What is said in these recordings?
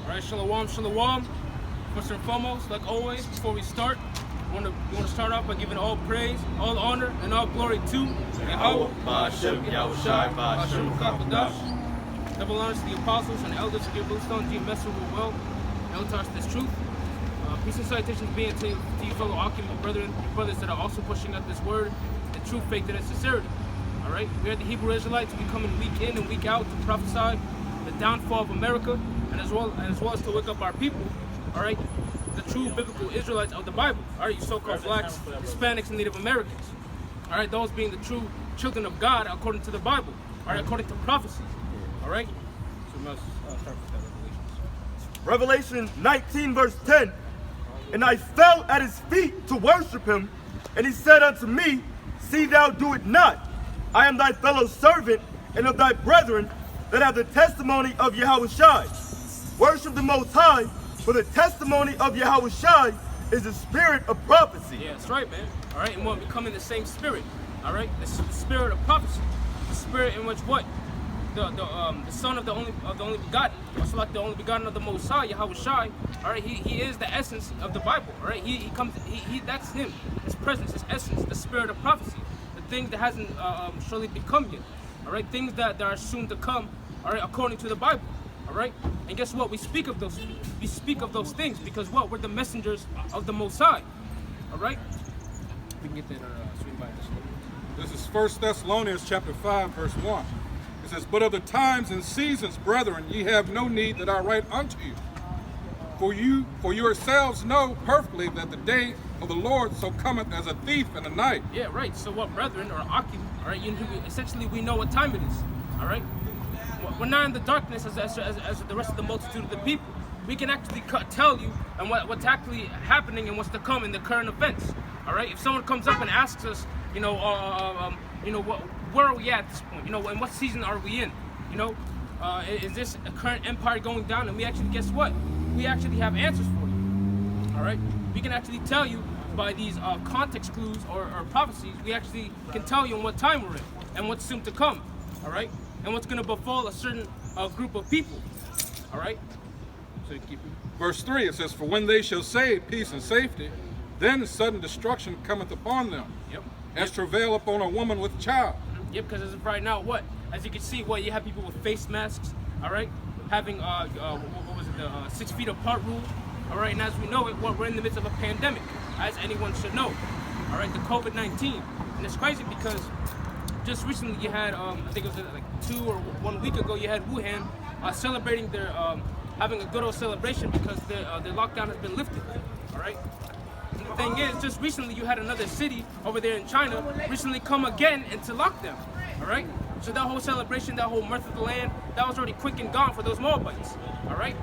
All right, shalom, shalom. First and foremost, like always, before we start, we want to start off by giving all praise, all honor, and all glory to Yahweh, Ba'ashem Yahushai, Ba'ashem Chafadash. Double honors to the apostles and elders of your Bluestone, G. Messer, who well, and touch this truth. Peace and salutations being to you fellow Akim, your brothers that are also pushing out this word, the true faith and sincerity. All right, we are the Hebrew Israelites. We come in week in and week out to prophesy the downfall of America, and as well as to wake up our people. All right, the true biblical Israelites of the Bible. All right, you so-called blacks, Hispanics, and Native Americans. All right, those being the true children of God according to the Bible. All right, according to prophecy. All right, so we must start with that Revelation 19 verse 10. And I fell at his feet to worship him, and he said unto me, See thou do it not. I am thy fellow servant and of thy brethren that have the testimony of Yahushai. Worship the Most High, for the testimony of Yahushai is the spirit of prophecy. Yeah, that's right, man. All right, and we're becoming the same spirit. All right, the spirit of prophecy, the spirit in which what the son of the only begotten, also like the only begotten of the Most High, Yahushai. All right, he is the essence of the Bible. All right, he comes, that's him, his presence, his essence, the spirit of prophecy, the things that hasn't surely become yet. All right, things that are soon to come. All right, according to the Bible. All right, and guess what? We speak of those. We speak of those things because what? We're the messengers of the Most High. All right. We can get that sweet Bible. This is 1 Thessalonians chapter 5, verse 1. It says, But of the times and seasons, brethren, ye have no need that I write unto you. For yourselves know perfectly that the day of the Lord so cometh as a thief in the night. Yeah, right. So what, brethren, or Akim, all right, essentially we know what time it is. All right. We're not in the darkness as the rest of the multitude of the people. We can actually tell you and what's actually happening and what's to come in the current events. All right. If someone comes up and asks us, where are we at this point? You know, in what season are we in? You know, is this a current empire going down? And we actually, guess what? We actually have answers for you. All right. We can actually tell you by these context clues or prophecies. We actually can tell you in what time we're in and what's soon to come. All right. And what's going to befall a certain group of people. All right? So you keep it. Verse 3, it says, For when they shall say peace and safety, then sudden destruction cometh upon them. Yep. As travail upon a woman with child. Yep, because as of right now, what? As you can see, you have people with face masks, all right? Having, what was it, the 6 feet apart rule, all right? And as we know it, we're in the midst of a pandemic, as anyone should know, all right? The COVID-19. And it's crazy because just recently you had, I think it was like 2 or 1 week ago, you had Wuhan celebrating their, having a good old celebration because their lockdown has been lifted, all right? And the thing is, just recently you had another city over there in China recently come again into lockdown, all right? So that whole celebration, that whole mirth of the land, that was already quick and gone for those Moabites, all right?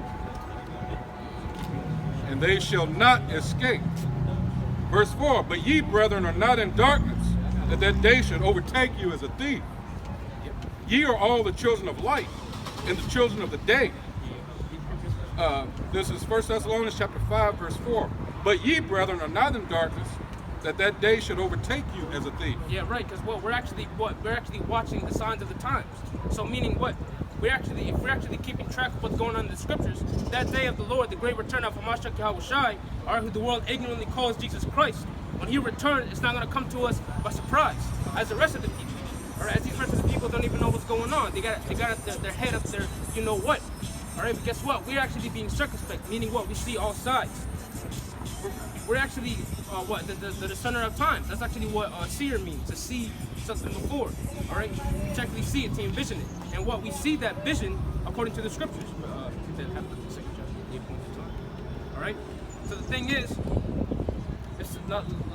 And they shall not escape. Verse 4, But ye, brethren, are not in darkness, that day should overtake you as a thief. Ye are all the children of light and the children of the day. This is 1 Thessalonians chapter 5, verse 4. But ye, brethren, are not in darkness, that day should overtake you as a thief. Yeah, right, because we're actually watching the signs of the times. So meaning what? If we're actually keeping track of what's going on in the scriptures, that day of the Lord, the great return of Hamashiach Yahushai, or who the world ignorantly calls Jesus Christ, when he returns, it's not going to come to us by surprise, as the rest of the people. Or as these rest of the people don't even know what's going on. They got their head up there, you know what. All right, but guess what? We're actually being circumspect, meaning what? We see all sides. We're actually, the discerner of times. That's actually what seer means, to see something before. All right, to actually see it, to envision it. And what we see that vision according to the scriptures. All right, so the thing is,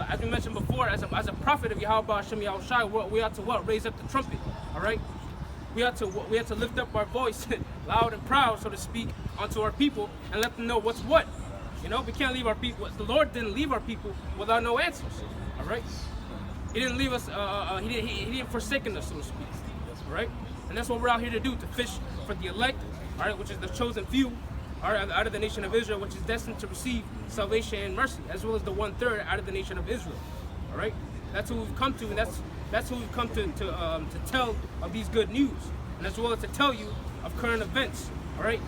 as we mentioned before, as a prophet of Yahweh Hashem Yahushai, we ought to what? Raise up the trumpet. All right, we ought to lift up our voice, loud and proud, so to speak, unto our people and let them know what's what. You know, we can't leave our people. The Lord didn't leave our people without no answers. All right, He didn't leave us. He didn't forsaken us, so to speak. All right, and that's what we're out here to do, to fish for the elect. All right, which is the chosen few. All right, out of the nation of Israel, which is destined to receive salvation and mercy, as well as the 1/3 out of the nation of Israel. All right, that's who we've come to, and that's who we've come to tell of these good news, and as well as to tell you of current events. All right,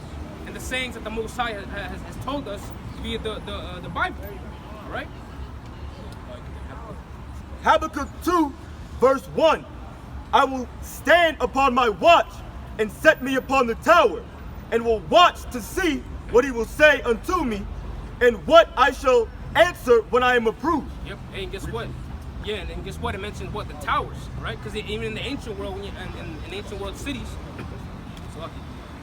and the sayings that the Most High has told us via the Bible. All right? Habakkuk 2, verse 1. I will stand upon my watch and set me upon the tower, and will watch to see what he will say unto me, and what I shall answer when I am approved. Yep. And guess what? Yeah, and guess what? It mentions what? The towers, right? Because even in the ancient world, when in ancient world cities, so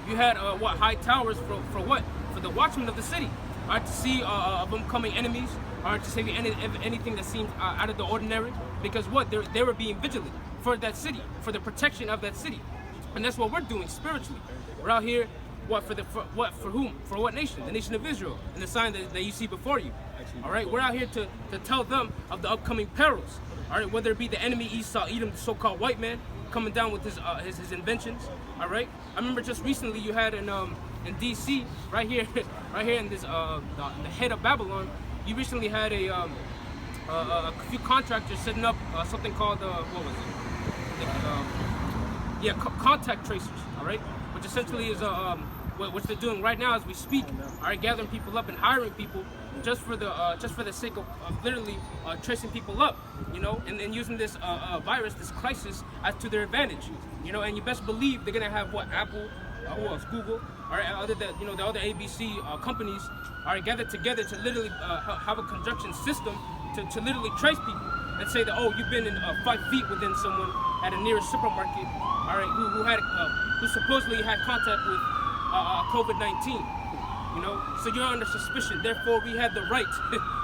you had what? High towers for what? For the watchmen of the city, all right, to see of incoming enemies, all right, to see anything that seems out of the ordinary. Because what? They were being vigilant for that city, for the protection of that city, and that's what we're doing spiritually. We're out here. What for whom? For what nation? The nation of Israel, and the sign that you see before you. All right, we're out here to tell them of the upcoming perils. All right, whether it be the enemy Esau, Edom, the so-called white man, coming down with his inventions. All right, I remember just recently you had in D.C. right here in this the head of Babylon. You recently had a few contractors setting up something called what was it? Contact tracers. All right, which essentially is what they're doing right now as we speak. All right, gathering people up and hiring people just for the sake of literally tracing people up, you know, and using this virus, this crisis, as to their advantage, you know. And you best believe they're gonna have what? Apple, who else? Google, or other the other ABC companies are gathered together to literally have a conjunction system to literally trace people and say that, oh, you've been in 5 feet within someone at a nearest supermarket, all right, who supposedly had contact with COVID-19. You know, so you're under suspicion. Therefore, we have the right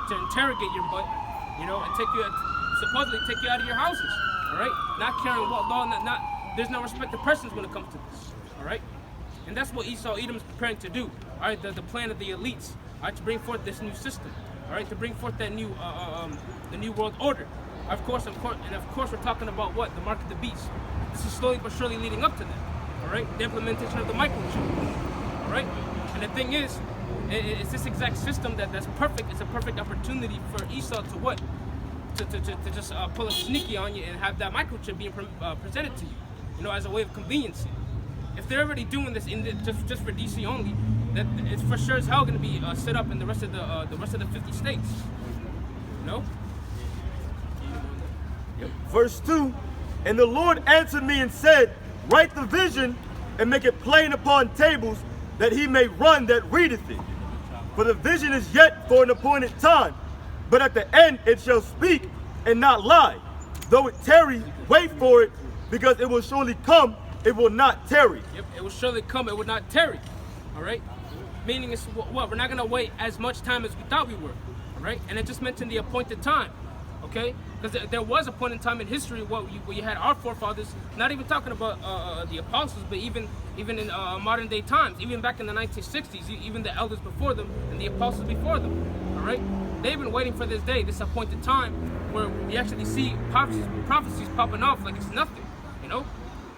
to interrogate your butt, you know, and supposedly take you out of your houses. All right, not caring what law, there's no respect to persons when it comes to this. All right, and that's what Esau Edom is preparing to do. All right, the plan of the elites. All right, to bring forth this new system. All right, to bring forth that new the new world order. Of course, we're talking about what? The mark of the beast. This is slowly but surely leading up to that. All right, the implementation of the microchip. All right. And the thing is, it's this exact system that's perfect. It's a perfect opportunity for Esau to what? To just pull a sneaky on you and have that microchip being presented to you, you know, as a way of convenience. If they're already doing this just for DC only, that it's for sure as hell going to be set up in the rest of the 50 states. You know? Verse 2, and the Lord answered me and said, write the vision and make it plain upon tables, that he may run that readeth it. For the vision is yet for an appointed time, but at the end it shall speak and not lie. Though it tarry, wait for it, because it will surely come, it will not tarry. Yep, it will surely come, it will not tarry. All right? Meaning it's what? We're not going to wait as much time as we thought we were. All right? And it just mentioned the appointed time. Okay? Because there was a point in time in history where you had our forefathers, not even talking about the apostles, but even in modern day times, even back in the 1960s, even the elders before them and the apostles before them, all right? They've been waiting for this day, this appointed time, where we actually see prophecies popping off like it's nothing, you know?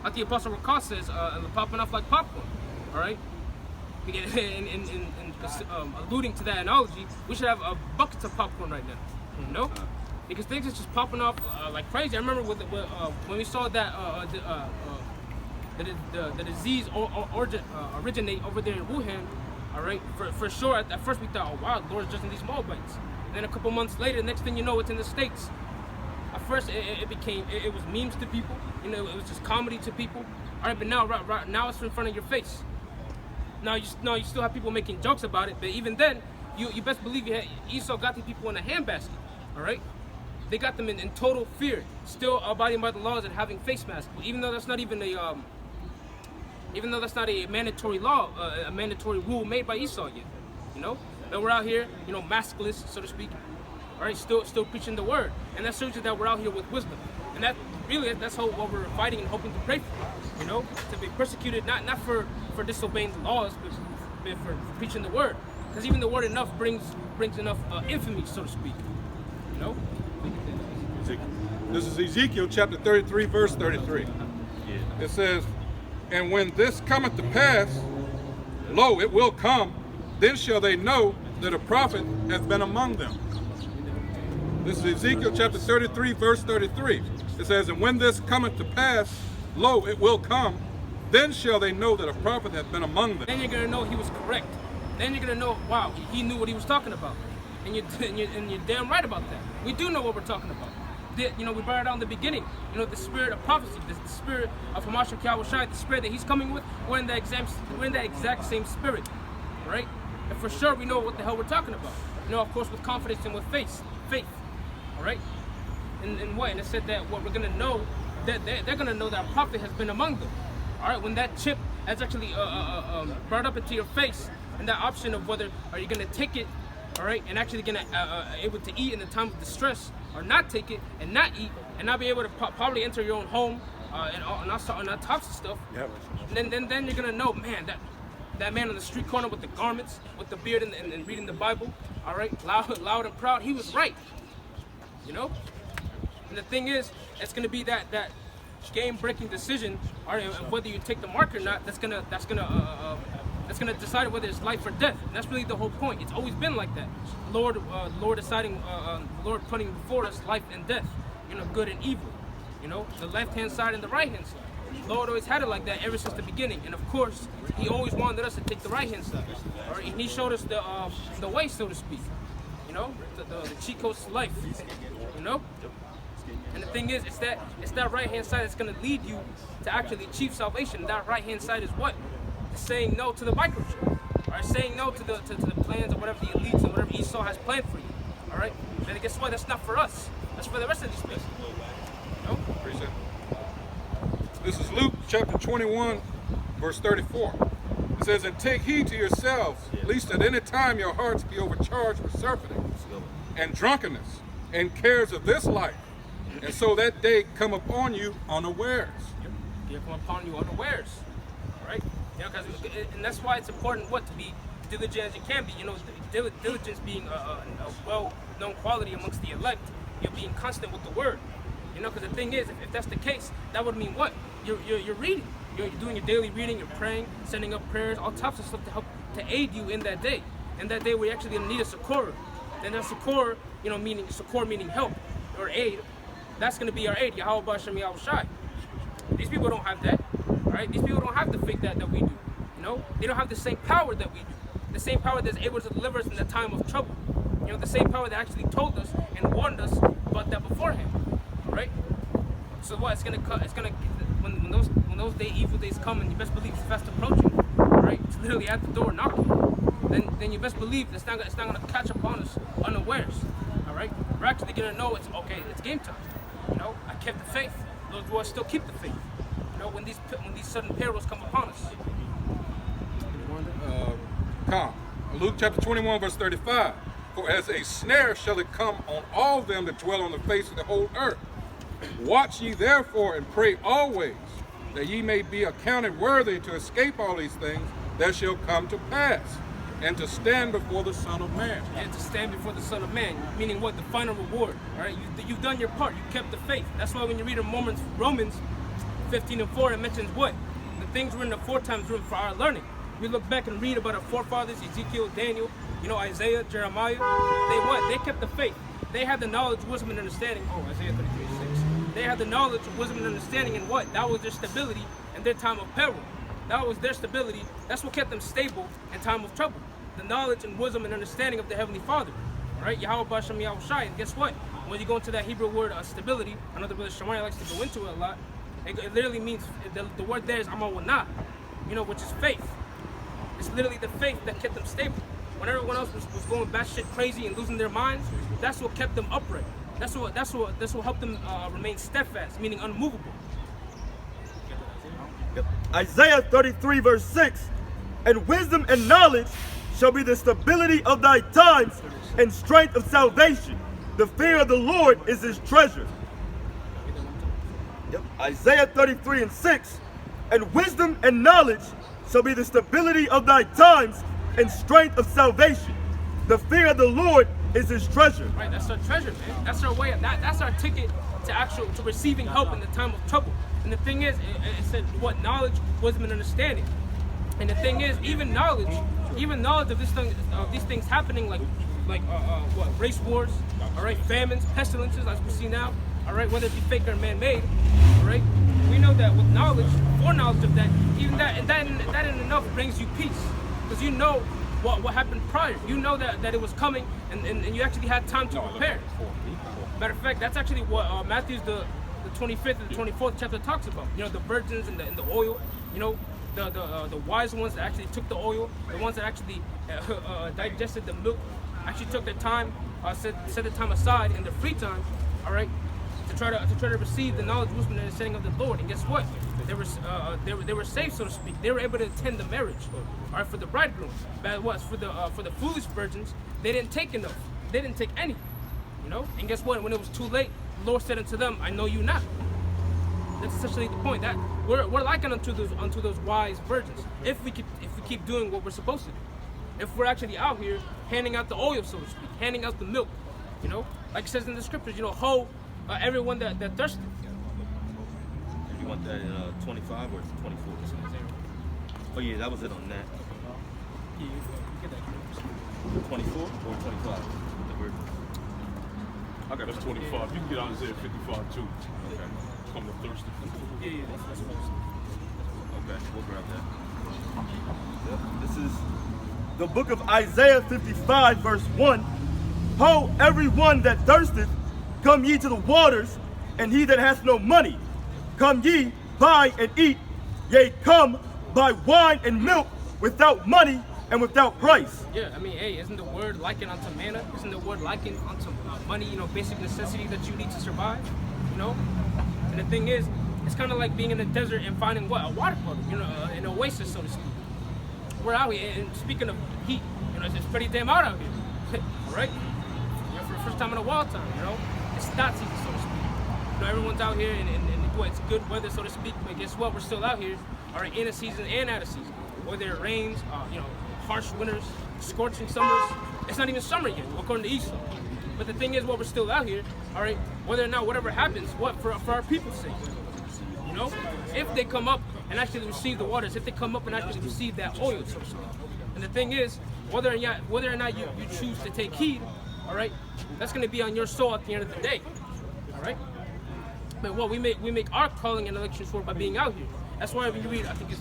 Like the Apostle Rakah says, popping off like popcorn, all right? In alluding to that analogy, we should have buckets of popcorn right now, you know? Because things are just popping off like crazy. I remember when we saw that the disease originate over there in Wuhan. All right, for sure. At first we thought, oh wow, the Lord's judging these Moabites. And then a couple months later, next thing you know, it's in the States. At first it was memes to people. You know, it was just comedy to people. All right, but now it's in front of your face. Now you still have people making jokes about it, but even then, you best believe Esau got these people in a handbasket. All right. They got them in total fear, still abiding by the laws and having face masks. Even though that's not even a mandatory law, a mandatory rule made by Esau yet, you know. And we're out here, you know, maskless, so to speak. All right, still preaching the word, and that shows you that we're out here with wisdom. And that's what we're fighting and hoping to pray for, you know, to be persecuted not for disobeying the laws, but for preaching the word. Because even the word enough brings enough infamy, so to speak, you know. This is Ezekiel chapter 33, verse 33. It says, and when this cometh to pass, lo, it will come, then shall they know that a prophet hath been among them. This is Ezekiel chapter 33, verse 33. It says, and when this cometh to pass, lo, it will come, Then shall they know that a prophet hath been among them. Then you're gonna know he was correct. Then you're gonna know, wow, he knew what he was talking about, and you're damn right about that. We do know what we're talking about. We brought it out in the beginning. The spirit of prophecy, the spirit of Hamashiach Yahushua, the spirit that he's coming with. We're in that exact same spirit, right? And for sure, we know what the hell we're talking about. Of course, with confidence and with faith, all right. And it said that what we're gonna know, that they're gonna know that a prophet has been among them. All right, when that chip has actually brought up into your face, and that option of whether are you gonna take it, all right, and actually gonna able to eat in the time of distress, or not take it and not eat, and not be able to probably enter your own home and all types of stuff. Yep. And then you're gonna know, man, that man on the street corner with the garments, with the beard, and reading the Bible, all right, loud and proud, he was right. And the thing is, it's gonna be that game-breaking decision, all right, of whether you take the mark or not. That's gonna decide whether it's life or death. And that's really the whole point. It's always been like that. Lord deciding, Lord putting before us life and death, good and evil. The left-hand side and the right-hand side. Lord always had it like that ever since the beginning. And of course, he always wanted us to take the right-hand side. All right, and he showed us the way, so to speak. The cheat codes to life. And the thing is, it's that right-hand side that's going to lead you to actually achieve salvation. That right-hand side is what? Saying no to the microchip. All right, saying no to the plans or whatever the elites or whatever Esau has planned for you. All right, and guess what? That's not for us. That's for the rest of these people. Appreciate it. This is Luke chapter 21, verse 34. It says, "And take heed to yourselves, lest at any time your hearts be overcharged with surfeiting and drunkenness and cares of this life, and so that day come upon you unawares." Yep, come upon you unawares. All right, and that's why it's important to be diligent as you can be. Diligence being a well-known quality amongst the elect. Being constant with the word. Because the thing is, if that's the case, that would mean what? You're reading. You're doing your daily reading. You're praying, sending up prayers, all types of stuff to help to aid you in that day. And that day, we're actually gonna need a succor. And that succor, meaning help or aid. That's gonna be our aid. Yahweh B'Shem Yahushai. These people don't have that. All right. These people don't have the faith that we do. They don't have the same power that we do. The same power that's able to deliver us in the time of trouble. The same power that actually told us and warned us about that beforehand, right? So what? It's gonna when those evil days come, and you best believe it's fast approaching, right? It's literally at the door knocking. Then you best believe it's not gonna catch up on us unawares, all right? We're actually gonna know it's game time. I kept the faith. Those who still keep the faith. When these sudden perils come upon us. Luke chapter 21, verse 35. "For as a snare shall it come on all them that dwell on the face of the whole earth. Watch ye therefore and pray always, that ye may be accounted worthy to escape all these things that shall come to pass, and to stand before the Son of Man." And to stand before the Son of Man, meaning what? The final reward. All right, you've done your part. You kept the faith. That's why when you read in Romans 15:4, it mentions what? The things were in the aforetimes written for our learning. We look back and read about our forefathers, Ezekiel, Daniel, Isaiah, Jeremiah. They kept the faith. They had the knowledge, wisdom, and understanding. Isaiah 33:6. They had the knowledge, wisdom, and understanding, and what? That was their stability in their time of peril. That was their stability. That's what kept them stable in time of trouble. The knowledge and wisdom and understanding of the Heavenly Father. All right, Yahweh B'Shem Yahushai. And guess what? When you go into that Hebrew word stability, I know the brother Shemaiah likes to go into it a lot. It literally means, the word there is amawanah, which is faith. It's literally the faith that kept them stable. When everyone else was going batshit crazy and losing their minds, that's what kept them upright. That's what helped them remain steadfast, meaning unmovable. Isaiah 33 verse 6, "And wisdom and knowledge shall be the stability of thy times and strength of salvation. The fear of the Lord is his treasure." Isaiah 33 and 6, "And wisdom and knowledge shall be the stability of thy times and strength of salvation. The fear of the Lord is his treasure." Right, that's our treasure, man. That's our way. That's our ticket to receiving help in the time of trouble. And the thing is, it said what? Knowledge, wisdom, and understanding. And the thing is, even knowledge of these things happening, like race wars, all right, famines, pestilences, as we see now, all right, whether it be fake or man-made, all right, we know that with knowledge, foreknowledge of that, even that in enough brings you peace, because you know what happened prior. You know that it was coming, and you actually had time to prepare. Matter of fact, that's actually what Matthew's the 25th and the 24th chapter talks about. You know, the virgins and the oil. You know, the wise ones that actually took the oil, the ones that actually digested the milk, actually took their time, set the time aside in their free time, all right, to try to receive the knowledge, wisdom, and understanding of the Lord. And guess what? They were saved, so to speak. They were able to attend the marriage, all right, for the bridegroom. But what for the foolish virgins, they didn't take enough. They didn't take any, you know. And guess what? When it was too late, the Lord said unto them, "I know you not." That's essentially the point. That we're likened unto those wise virgins if we keep doing what we're supposed to do. If we're actually out here handing out the oil, so to speak, handing out the milk, you know, like it says in the scriptures, you know, everyone that thirsty. You want that in 25 or 24? Oh yeah, that was it on that. Yeah, you get that. 24 or 25? I got that's 25. You can get Isaiah 55 too. Okay. Come to thirsty. Yeah, that's what Okay, we'll grab that. Yep, this is the book of Isaiah 55, verse 1. Ho, everyone that thirsteth, come ye to the waters, and he that hath no money, come ye, buy and eat. Yea, come, buy wine and milk without money and without price. Yeah, I mean, hey, isn't the word likened unto manna? Isn't the word likened unto money, you know, basic necessity that you need to survive, you know? And the thing is, it's kind of like being in the desert and finding what? A water puddle, you know, an oasis, so to speak. We're out here, and speaking of heat, you know, it's pretty damn hot out here, right? You know, for the first time in a while time, you know? It's not season, so to speak. You know, everyone's out here, and it's good weather, so to speak, but guess what? We're still out here, all right, in a season and out of season. Whether it rains, you know, harsh winters, scorching summers. It's not even summer yet, according to Esau. But the thing is, we're still out here, all right, whether or not whatever happens, for our people's sake. You know, if they come up and actually receive the waters, if they come up and actually receive that oil, so to speak. And the thing is, whether or not you choose to take heed, all right, that's going to be on your soul at the end of the day, all right. But what we make our calling and election for by being out here. That's why when you read, I think it's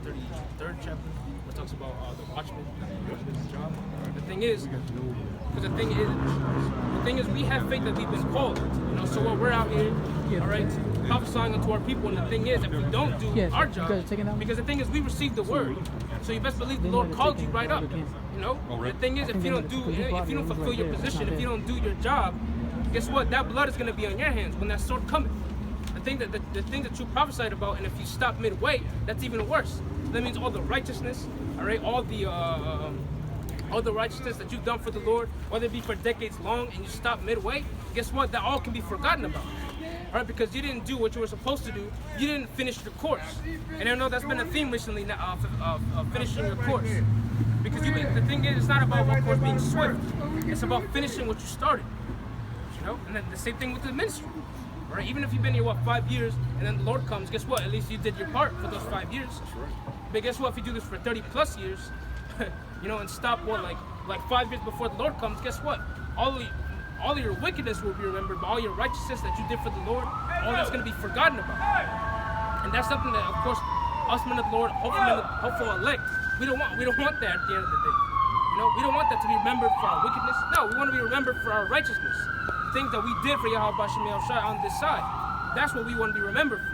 33rd chapter, where it talks about the watchman's job. The thing is, we have faith that we've been called. You know, so what we're out here, all right, prophesying unto our people. And the thing is, if we don't do our job, because the thing is, we received the word. So you best believe the Lord called you right up. You know, the thing is, if you don't fulfill your position, if you don't do your job, guess what? That blood is going to be on your hands when that sword cometh. The thing that you prophesied about, and if you stop midway, that's even worse. That means all the righteousness, all right, all the righteousness that you've done for the Lord, whether it be for decades long, and you stop midway, guess what? That all can be forgotten about, all right, because you didn't do what you were supposed to do. You didn't finish your course, and I know that's been a theme recently now of finishing your course. Because the thing is, it's not about, of course, being swift. It's about finishing what you started. You know, and then the same thing with the ministry. Right? Even if you've been here, 5 years, and then the Lord comes, guess what? At least you did your part for those 5 years. That's right. But guess what? If you do this for 30 plus years, you know, and stop like 5 years before the Lord comes, guess what? All of your wickedness will be remembered, but all your righteousness that you did for the Lord, all that's going to be forgotten about. And that's something that, of course, us men of the Lord, hopeful elect, we don't want that at the end of the day. You know, we don't want that to be remembered for our wickedness. No, we want to be remembered for our righteousness. Things that we did for Yahweh Bashem Yahushua on this side. That's what we want to be remembered for.